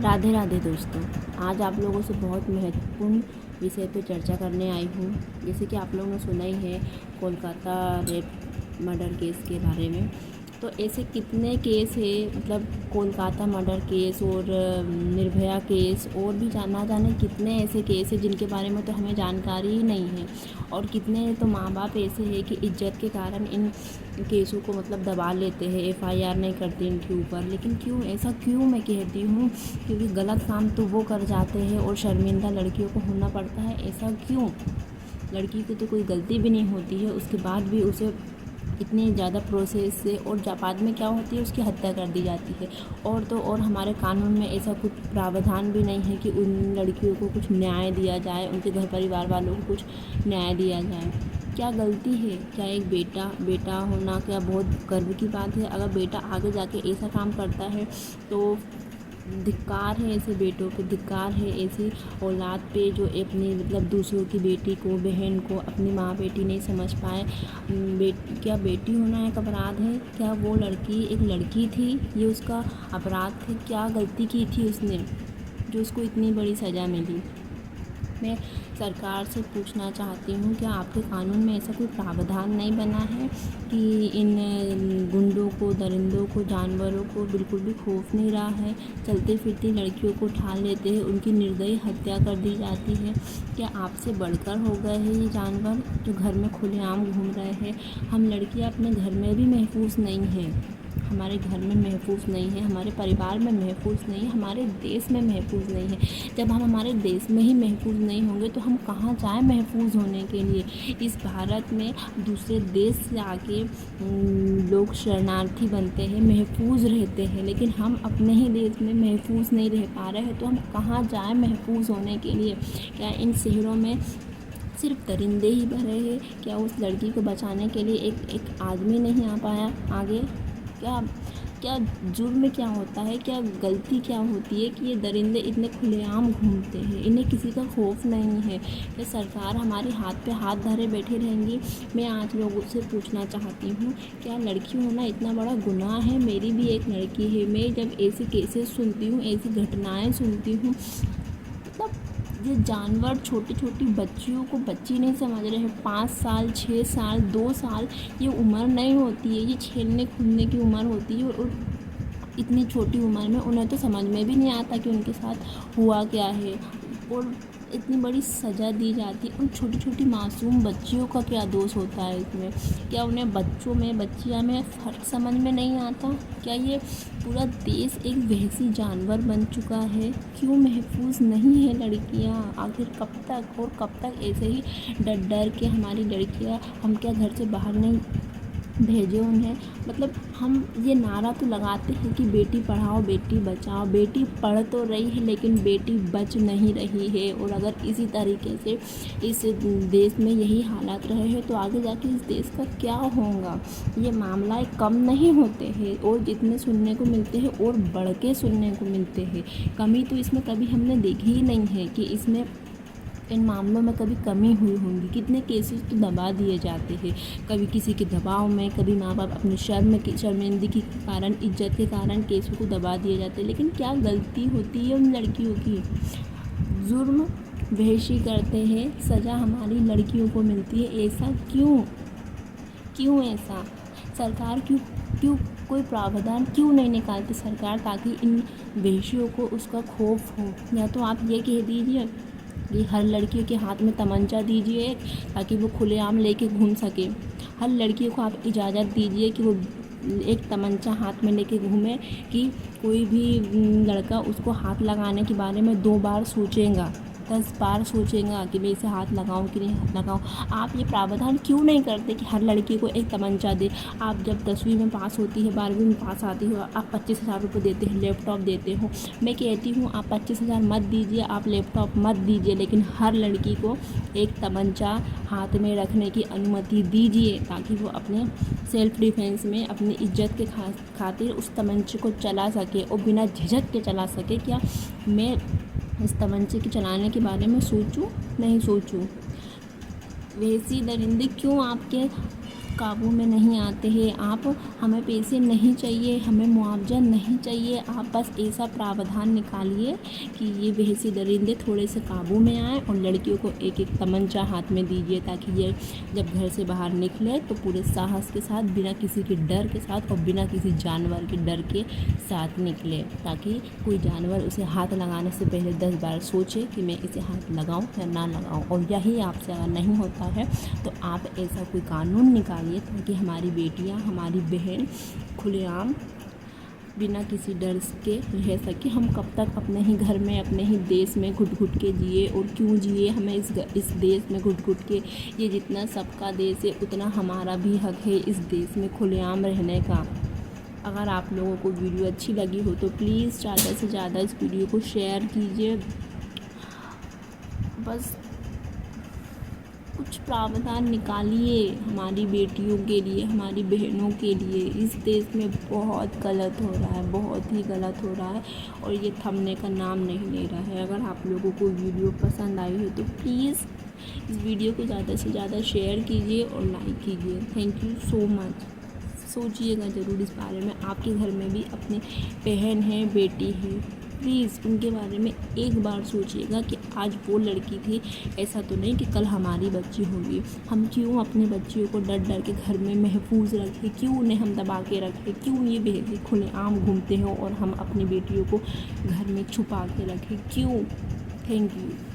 राधे राधे दोस्तों। आज आप लोगों से बहुत महत्वपूर्ण विषय पे चर्चा करने आई हूँ। जैसे कि आप लोगों ने सुना ही है कोलकाता रेप मर्डर केस के बारे में। तो ऐसे कितने केस है, मतलब कोलकाता मर्डर केस और निर्भया केस और भी ना जाने कितने ऐसे केस हैं जिनके बारे में तो हमें जानकारी ही नहीं है। और कितने तो माँ बाप ऐसे हैं कि इज्जत के कारण इन केसों को मतलब दबा लेते हैं, एफआईआर नहीं करते इनके ऊपर। लेकिन क्यों ऐसा, क्यों मैं कहती हूँ, क्योंकि गलत काम तो वो कर जाते हैं और शर्मिंदा लड़कियों को होना पड़ता है। ऐसा क्यों? लड़की की तो कोई गलती भी नहीं होती है, उसके बाद भी उसे इतनी ज़्यादा प्रोसेस से और बाद में क्या होती है, उसकी हत्या कर दी जाती है। और तो और हमारे कानून में ऐसा कुछ प्रावधान भी नहीं है कि उन लड़कियों को कुछ न्याय दिया जाए, उनके घर परिवार वालों को कुछ न्याय दिया जाए। क्या गलती है? क्या एक बेटा होना क्या बहुत गर्व की बात है? अगर बेटा आगे जाके ऐसा काम करता है तो धिक्कार है ऐसे बेटों पे, धिक्कार है ऐसी औलाद पे जो अपनी मतलब दूसरों की बेटी को, बहन को अपनी माँ बेटी नहीं समझ पाए। क्या बेटी होना एक अपराध है? क्या वो लड़की एक लड़की थी, ये उसका अपराध थे? क्या गलती की थी उसने जो उसको इतनी बड़ी सज़ा मिली? मैं सरकार से पूछना चाहती हूँ, क्या आपके कानून में ऐसा कोई प्रावधान नहीं बना है कि इन गुंडों को, दरिंदों को, जानवरों को बिल्कुल भी खौफ नहीं रहा है? चलती फिरती लड़कियों को उठा लेते हैं, उनकी निर्दयी हत्या कर दी जाती है। क्या आपसे बढ़कर हो गए हैं ये जानवर जो घर में खुलेआम घूम रहे हैं? हम लड़कियाँ अपने घर में भी महफूज नहीं हैं, हमारे घर में महफूज नहीं है, हमारे परिवार में महफूज नहीं है, हमारे देश में महफूज नहीं है। जब हम हमारे देश में ही महफूज नहीं होंगे तो हम कहाँ जाएं महफूज होने के लिए? इस भारत में दूसरे देश से आके लोग शरणार्थी बनते हैं, महफूज रहते हैं, लेकिन हम अपने ही देश में महफूज नहीं रह पा रहे हैं, तो हम कहाँ जाएँ महफूज होने के लिए? क्या इन शहरों में सिर्फ दरिंदे ही भरे हैं? क्या उस लड़की को बचाने के लिए एक आदमी नहीं आ पाया आगे? क्या क्या जुर्म क्या होता है, क्या गलती क्या होती है कि ये दरिंदे इतने खुलेआम घूमते हैं, इन्हें किसी का खौफ नहीं है? क्या सरकार हमारे हाथ पे हाथ धरे बैठे रहेंगी? मैं आज लोगों से पूछना चाहती हूँ, क्या लड़की होना इतना बड़ा गुनाह है? मेरी भी एक लड़की है। मैं जब ऐसे केसेस सुनती हूँ, ऐसी घटनाएं सुनती हूँ, मतलब ये जानवर छोटी छोटी बच्चियों को बच्ची नहीं समझ रहे हैं। 5 साल, 6 साल, 2 साल ये उम्र नहीं होती है, ये खेलने कूदने की उम्र होती है। और इतनी छोटी उम्र में उन्हें तो समझ में भी नहीं आता कि उनके साथ हुआ क्या है, और इतनी बड़ी सज़ा दी जाती है। उन छोटी छोटी मासूम बच्चियों का क्या दोष होता है इसमें? क्या उन्हें बच्चों में, बच्चियाँ में फ़र्क समझ में नहीं आता? क्या ये पूरा देश एक वहशी जानवर बन चुका है? क्यों महफूज नहीं है लड़कियाँ? आखिर कब तक और कब तक ऐसे ही डर डर के हमारी लड़कियाँ, हम क्या घर से बाहर नहीं भेजे उन्हें? मतलब हम ये नारा तो लगाते हैं कि बेटी पढ़ाओ बेटी बचाओ, बेटी पढ़ तो रही है लेकिन बेटी बच नहीं रही है। और अगर इसी तरीके से इस देश में यही हालात रहे हैं तो आगे जाके इस देश का क्या होगा? ये मामला कम नहीं होते हैं और जितने सुनने को मिलते हैं और बढ़ के सुनने को मिलते हैं। कमी तो इसमें कभी हमने देखी ही नहीं है कि इसमें इन मामलों में कभी कमी हुई होंगी। कितने केसेस तो दबा दिए जाते हैं, कभी किसी के दबाव में, कभी माँ बाप अपनी शर्मिंदगी के कारण, इज्जत के कारण केसों को दबा दिए जाते हैं। लेकिन क्या गलती होती है उन लड़कियों की? जुर्म वहशी करते हैं, सज़ा हमारी लड़कियों को मिलती है। ऐसा क्यों? क्यों ऐसा? सरकार क्यों क्यों कोई प्रावधान क्यों नहीं निकालती सरकार, ताकि इन वहशियों को उसका खौफ हो? या तो आप ये कह दीजिए कि हर लड़की के हाथ में तमंचा दीजिए एक, ताकि वो खुलेआम लेके घूम सके। हर लड़की को आप इजाज़त दीजिए कि वो एक तमंचा हाथ में लेके घूमे, कि कोई भी लड़का उसको हाथ लगाने के बारे में 2 बार सोचेगा, 10 बार सोचेगा कि मैं इसे हाथ लगाऊं कि नहीं हाथ लगाऊं। आप ये प्रावधान क्यों नहीं करते कि हर लड़की को एक तमंचा दे? आप जब 10वीं में पास होती है, 12वीं में पास आती हो, आप 25,000 रुपये देते हैं, लैपटॉप देते हो। मैं कहती हूँ आप 25,000 मत दीजिए, आप लैपटॉप मत दीजिए, लेकिन हर लड़की को एक तमंचा हाथ में रखने की अनुमति दीजिए, ताकि वो अपने सेल्फ डिफेंस में अपनी इज्जत के खातिर उस तमंचे को चला सके और बिना झिझक के चला सके। क्या मैं इस तमंचे के चलाने के बारे में सोचूं? नहीं सोचूं? वैसी दरिंदे क्यों आपके काबू में नहीं आते हैं। आप हमें पैसे नहीं चाहिए, हमें मुआवजा नहीं चाहिए, आप बस ऐसा प्रावधान निकालिए कि ये वहशी दरिंदे थोड़े से काबू में आएँ और लड़कियों को एक एक तमंचा हाथ में दीजिए, ताकि ये जब घर से बाहर निकले तो पूरे साहस के साथ, बिना किसी के डर के साथ और बिना किसी जानवर के डर के साथ निकले, ताकि कोई जानवर उसे हाथ लगाने से पहले 10 बार सोचे कि मैं इसे हाथ लगाऊं या ना लगाऊं। और यही आपसे अगर नहीं होता है तो आप ऐसा कोई कानून निकालिए ताकि हमारी बेटियां, हमारी बहन खुलेआम बिना किसी डर के रह सके। हम कब तक अपने ही घर में, अपने ही देश में घुट-घुट के जिए, और क्यों जिए? हमें इस देश में घुट-घुट के, ये जितना सबका देश है उतना हमारा भी हक है इस देश में खुलेआम रहने का। अगर आप लोगों को वीडियो अच्छी लगी हो तो प्लीज़ ज़्यादा से ज़्यादा इस वीडियो को शेयर कीजिए। बस कुछ प्रावधान निकालिए हमारी बेटियों के लिए, हमारी बहनों के लिए। इस देश में बहुत गलत हो रहा है, बहुत ही गलत हो रहा है, और ये थमने का नाम नहीं ले रहा है। अगर आप लोगों को वीडियो पसंद आई हो तो प्लीज़ इस वीडियो को ज़्यादा से ज़्यादा शेयर कीजिए और लाइक कीजिए। Thank you so much. सोचिएगा ज़रूर इस बारे में। आपके घर में भी अपनी बहन है, बेटी है, प्लीज़ उनके बारे में एक बार सोचिएगा कि आज वो लड़की थी, ऐसा तो नहीं कि कल हमारी बच्ची होगी। हम क्यों अपनी बच्चियों को डर डर के घर में महफूज रखें? क्यों उन्हें हम दबा के रखें? क्यों ये बेटे खुलेआम घूमते हो और हम अपनी बेटियों को घर में छुपा के रखें? क्यों? Thank you.